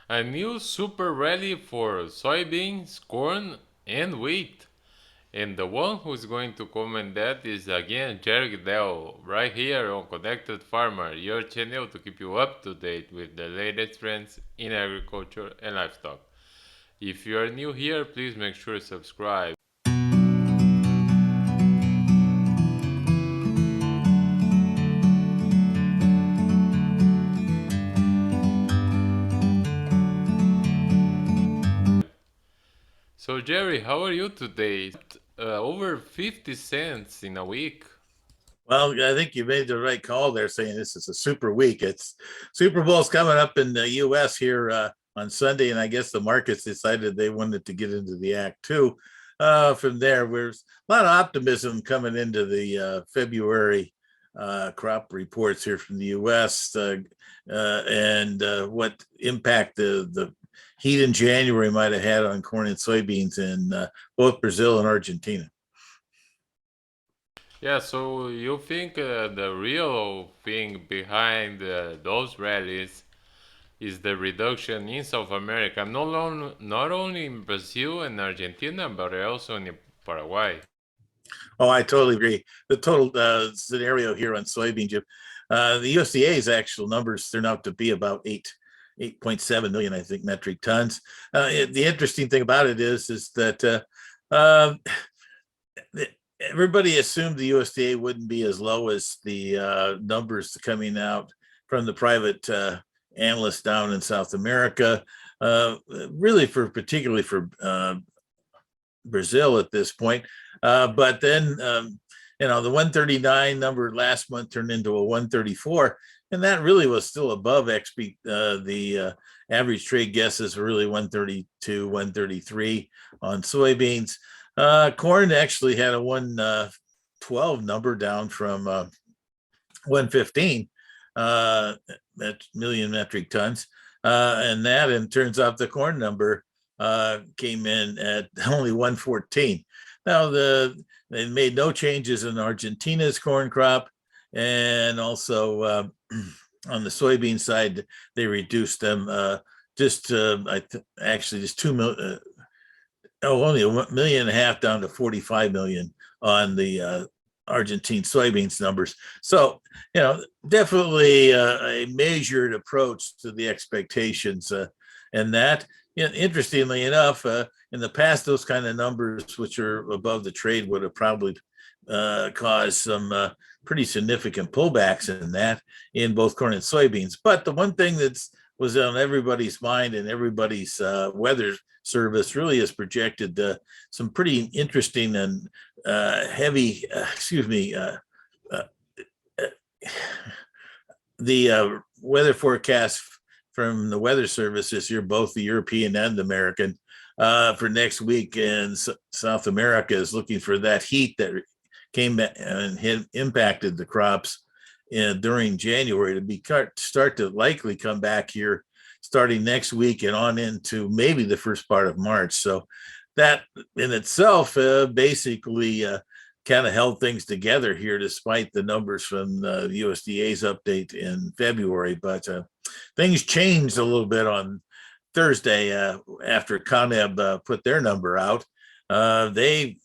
A new super rally for soybeans, corn, and wheat. And the one who's going to comment that is again Jerry Dell, right here on Connected Farmer, your channel to keep you up to date with the latest trends in agriculture and livestock. If you are new here, please make sure to subscribe. So Jerry, how are you today? Over 50 cents in a week. Well, I think you made the right call there saying this is a super week. It's Super Bowl's coming up in the US here on Sunday, and I guess the markets decided they wanted to get into the act too. From there, there's a lot of optimism coming into the February crop reports here from the US and what impact the heat in January might have had on corn and soybeans in both Brazil and Argentina. Yeah, so you think the real thing behind those rallies is the reduction in South America, not only in Brazil and Argentina, but also in Paraguay. Oh, I totally agree. The total scenario here on soybean, Jim, the USDA's actual numbers turn out to be about 8.7 million, I think, metric tons. The interesting thing about it is that uh, everybody assumed the USDA wouldn't be as low as the numbers coming out from the private analysts down in South America. Really, for particularly for Brazil at this point. But then, the 139 number last month turned into a 134, and that really was still above the average trade guesses were really 132, 133 on soybeans. Corn actually had a 112 number down from 115 million metric tons. And that, and turns out the corn number came in at only 114. Now, they made no changes in Argentina's corn crop, and also on the soybean side, they reduced them actually just 2 million. Only a million and a half down to 45 million on the Argentine soybeans numbers. So, definitely a measured approach to the expectations. And that, interestingly enough, in the past, those kind of numbers, which are above the trade, would have probably caused some pretty significant pullbacks in that in both corn and soybeans. But the one thing that's was on everybody's mind and everybody's weather service really has projected some pretty interesting and heavy, uh, the weather forecast from the weather service this year, both the European and American, for next week in South America is looking for that heat that came and impacted the crops during January to start to likely come back here starting next week and on into maybe the first part of March. So that in itself basically kind of held things together here despite the numbers from the USDA's update in February. But things changed a little bit on Thursday after Coneb put their number out. They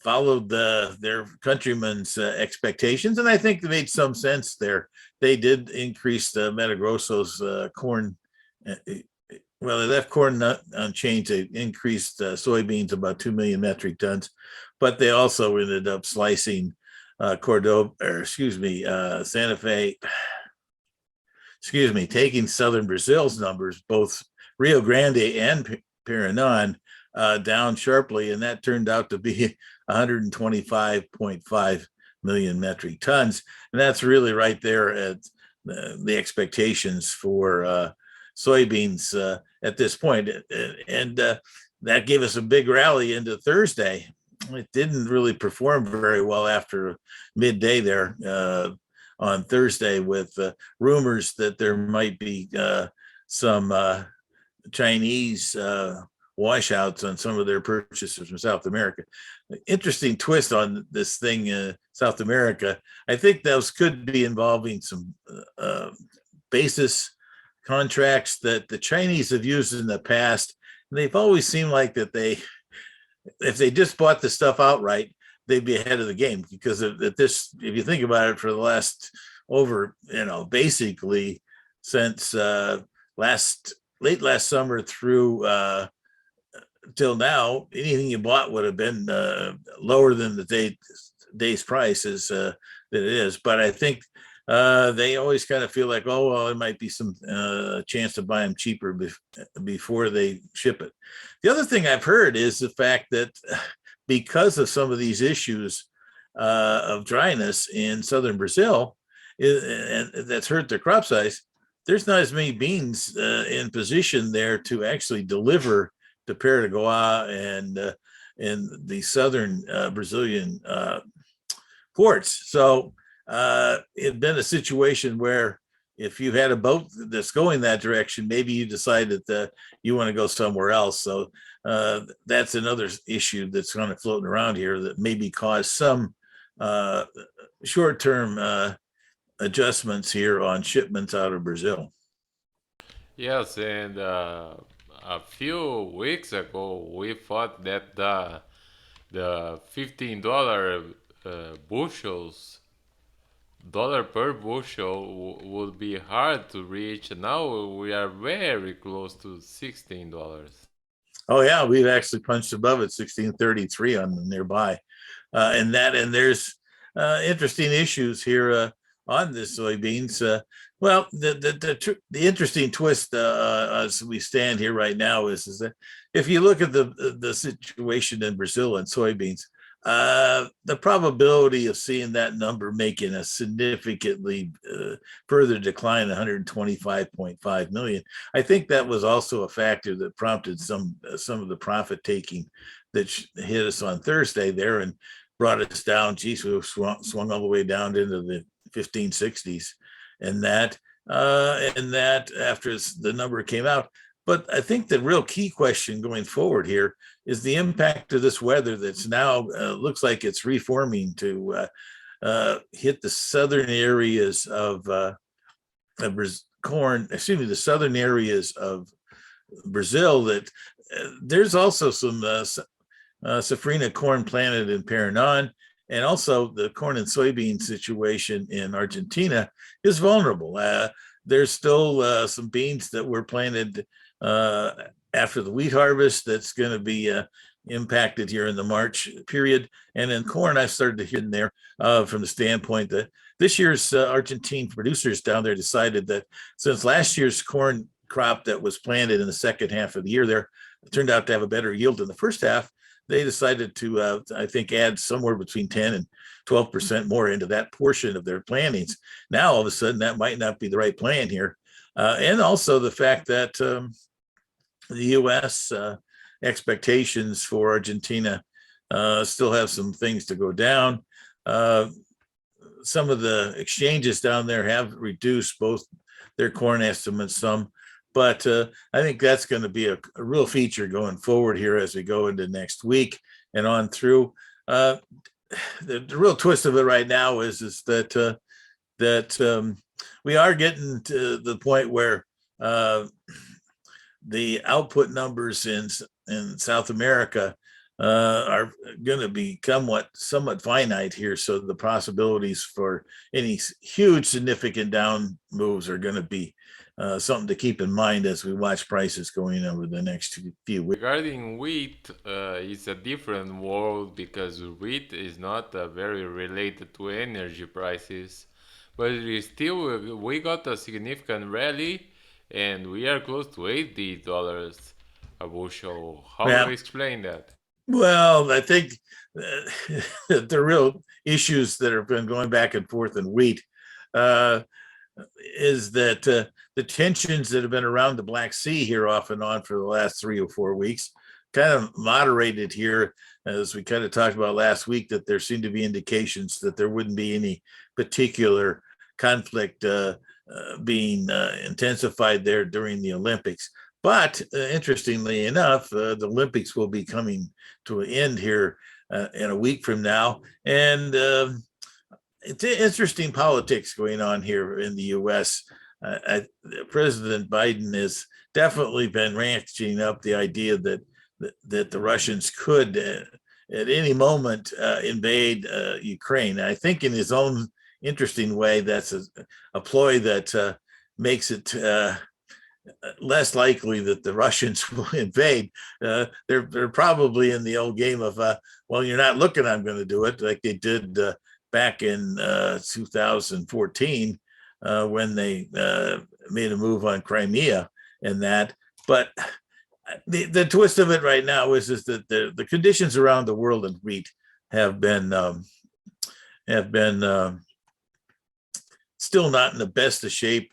followed their countrymen's expectations, and I think it made some sense there. They did increase Mato Grosso's corn. Well, they left corn unchanged. They increased soybeans about 2 million metric tons, but they also ended up slicing Cordoba, or Santa Fe, taking southern Brazil's numbers, both Rio Grande and Paraná, down sharply, and that turned out to be 125.5 million metric tons. And that's really right there at the expectations for soybeans at this point. And that gave us a big rally into Thursday. It didn't really perform very well after midday there on Thursday with rumors that there might be some Chinese washouts on some of their purchases from South America. Interesting twist on this thing, South America. I think those could be involving some basis contracts that the Chinese have used in the past. And they've always seemed like that if they just bought the stuff outright, they'd be ahead of the game because if you think about it, for the last over, basically since late last summer through till now, anything you bought would have been lower than the day's price that it is. But I think they always kind of feel like, oh, well, it might be some chance to buy them cheaper before they ship it. The other thing I've heard is the fact that because of some of these issues of dryness in southern Brazil, and that's hurt their crop size, there's not as many beans in position there to actually deliver to Paraguay and the southern Brazilian ports. So it'd been a situation where if you had a boat that's going that direction, maybe you decide that you want to go somewhere else. So that's another issue that's kind of floating around here that maybe caused some short-term adjustments here on shipments out of Brazil. Yes, and a few weeks ago, we thought that the $15 bushels dollar per bushel would be hard to reach. Now we are very close to $16. Oh yeah, we've actually punched above it, 1633 on the nearby, and there's interesting issues here on this soybeans. Well, the interesting twist as we stand here right now is that if you look at the situation in Brazil and soybeans, the probability of seeing that number making a significantly further decline, 125.5 million, I think that was also a factor that prompted some of the profit taking that hit us on Thursday there and brought us down. Geez, we swung all the way down into the 1560s, and that after the number came out. But I think the real key question going forward here is the impact of this weather that's now looks like it's reforming to hit the southern areas of corn. Excuse me, the southern areas of Brazil. That there's also some safrinha corn planted in Paraná, and also the corn and soybean situation in Argentina is vulnerable. There's still some beans that were planted after the wheat harvest that's going to be impacted here in the March period. And in corn, I've started to hear in there from the standpoint that this year's Argentine producers down there decided that since last year's corn crop that was planted in the second half of the year there turned out to have a better yield in the first half, they decided to, I think, add somewhere between 10 and 12% more into that portion of their plantings. Now, all of a sudden, that might not be the right plan here. And also the fact that the U.S. Expectations for Argentina still have some things to go down. Some of the exchanges down there have reduced both their corn estimates some, but I think that's going to be a real feature going forward here as we go into next week and on through. The real twist of it right now is that we are getting to the point where the output numbers in South America are going to be somewhat finite here. So the possibilities for any huge significant down moves are going to be something to keep in mind as we watch prices going over the next few weeks. Regarding wheat, it's a different world because wheat is not very related to energy prices, but it is still we got a significant rally, and we are close to $80 a bushel. How do you explain that? Well, I think the real issues that have been going back and forth in wheat is that the tensions that have been around the Black Sea here off and on for the last 3 or 4 weeks kind of moderated here, as we kind of talked about last week, that there seemed to be indications that there wouldn't be any particular conflict being intensified there during the Olympics. But interestingly enough, the Olympics will be coming to an end here in a week from now. And it's interesting politics going on here in the U.S. President Biden has definitely been ratcheting up the idea that the Russians could at any moment invade Ukraine. I think in his own interesting way, that's a ploy that makes it less likely that the Russians will invade. They're probably in the old game of, well, you're not looking, I'm going to do it, like they did back in 2014 when they made a move on Crimea and that. But the twist of it right now is that the conditions around the world in wheat have been still not in the best of shape.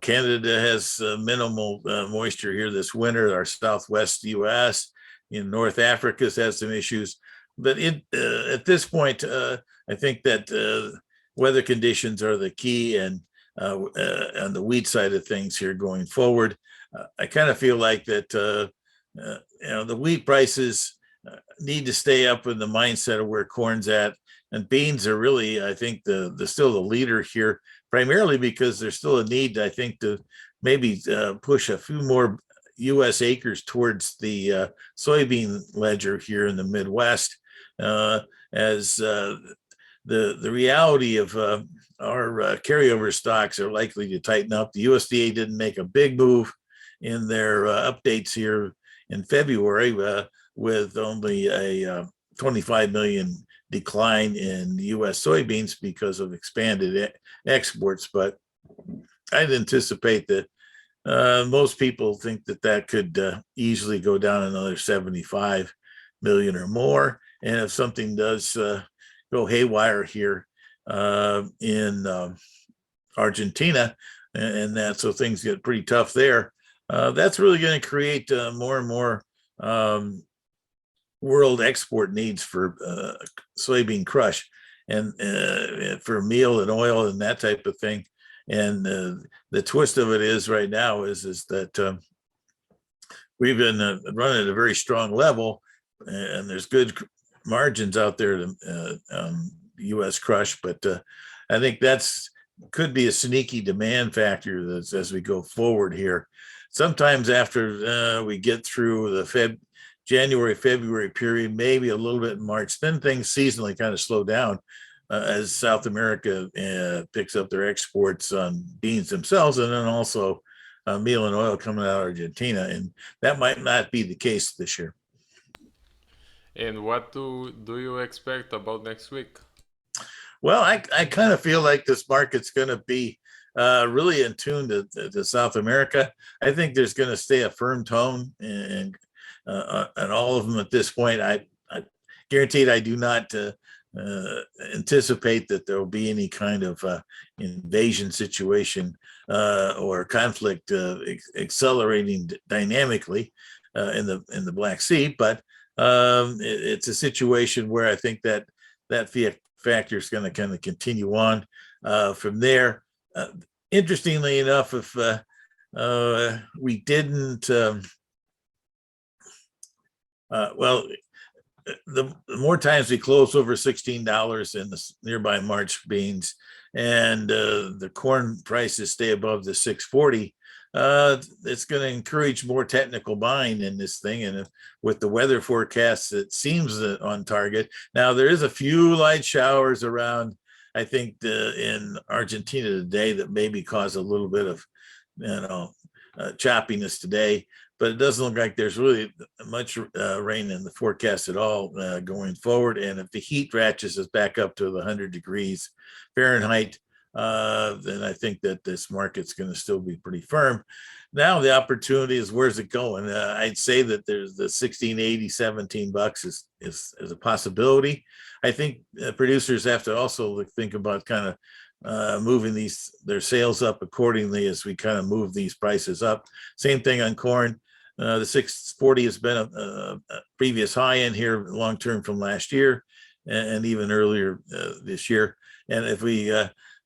Canada has minimal moisture here this winter. Our Southwest U.S., North Africa's has some issues, but at this point, I think that weather conditions are the key, and on the wheat side of things here going forward, I kind of feel like that the wheat prices need to stay up in the mindset of where corn's at, and beans are really, I think, the still the leader here, primarily because there's still a need, I think, to maybe push a few more U.S. acres towards the soybean ledger here in the Midwest, as the reality of our carryover stocks are likely to tighten up. The USDA didn't make a big move in their updates here in February, with only a 25 million decline in U.S. soybeans because of expanded exports. But I'd anticipate that most people think that could easily go down another 75 million or more. And if something does go haywire here in Argentina, and that, so things get pretty tough there, that's really going to create more and more world export needs for soybean crush, and for meal and oil and that type of thing. And the twist of it is right now is that we've been running at a very strong level, and there's good margins out there to U.S. crush, but I think that's could be a sneaky demand factor as we go forward here. Sometimes after we get through the January, February period, maybe a little bit in March, then things seasonally kind of slow down as South America picks up their exports on beans themselves, and then also meal and oil coming out of Argentina. And that might not be the case this year. And what do you expect about next week? Well, I kind of feel like this market's going to be really in tune to South America. I think there's going to stay a firm tone, and all of them at this point. I guaranteed I do not anticipate that there will be any kind of invasion situation or conflict accelerating dynamically in the Black Sea. But it's a situation where I think that factor is going to kind of continue on from there. Interestingly enough, if we didn't, the more times we close over $16 in the nearby March beans, and the corn prices stay above the 640, it's going to encourage more technical buying in this thing. And with the weather forecasts, it seems on target. Now, there is a few light showers around, I think, in Argentina today that maybe cause a little bit of, choppiness today. But it doesn't look like there's really much rain in the forecast at all going forward. And if the heat ratchets us back up to the 100 degrees Fahrenheit, then I think that this market's going to still be pretty firm. Now the opportunity is, where's it going? I'd say that there's the 16.80, $17 is a possibility. I think producers have to also think about kind of moving their sales up accordingly as we kind of move these prices up. Same thing on corn. The 640 has been a previous high in here long term from last year, and even earlier this year. And if we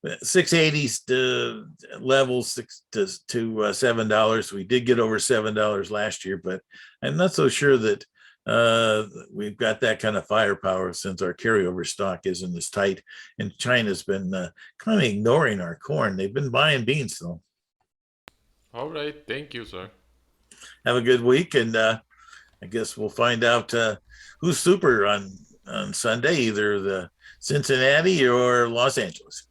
680s levels to $7, we did get over $7 last year, but I'm not so sure that we've got that kind of firepower since our carryover stock isn't as tight, and China's been kind of ignoring our corn. They've been buying beans though. All right. Thank you, sir. Have a good week, and I guess we'll find out who's super on Sunday, either the Cincinnati or Los Angeles.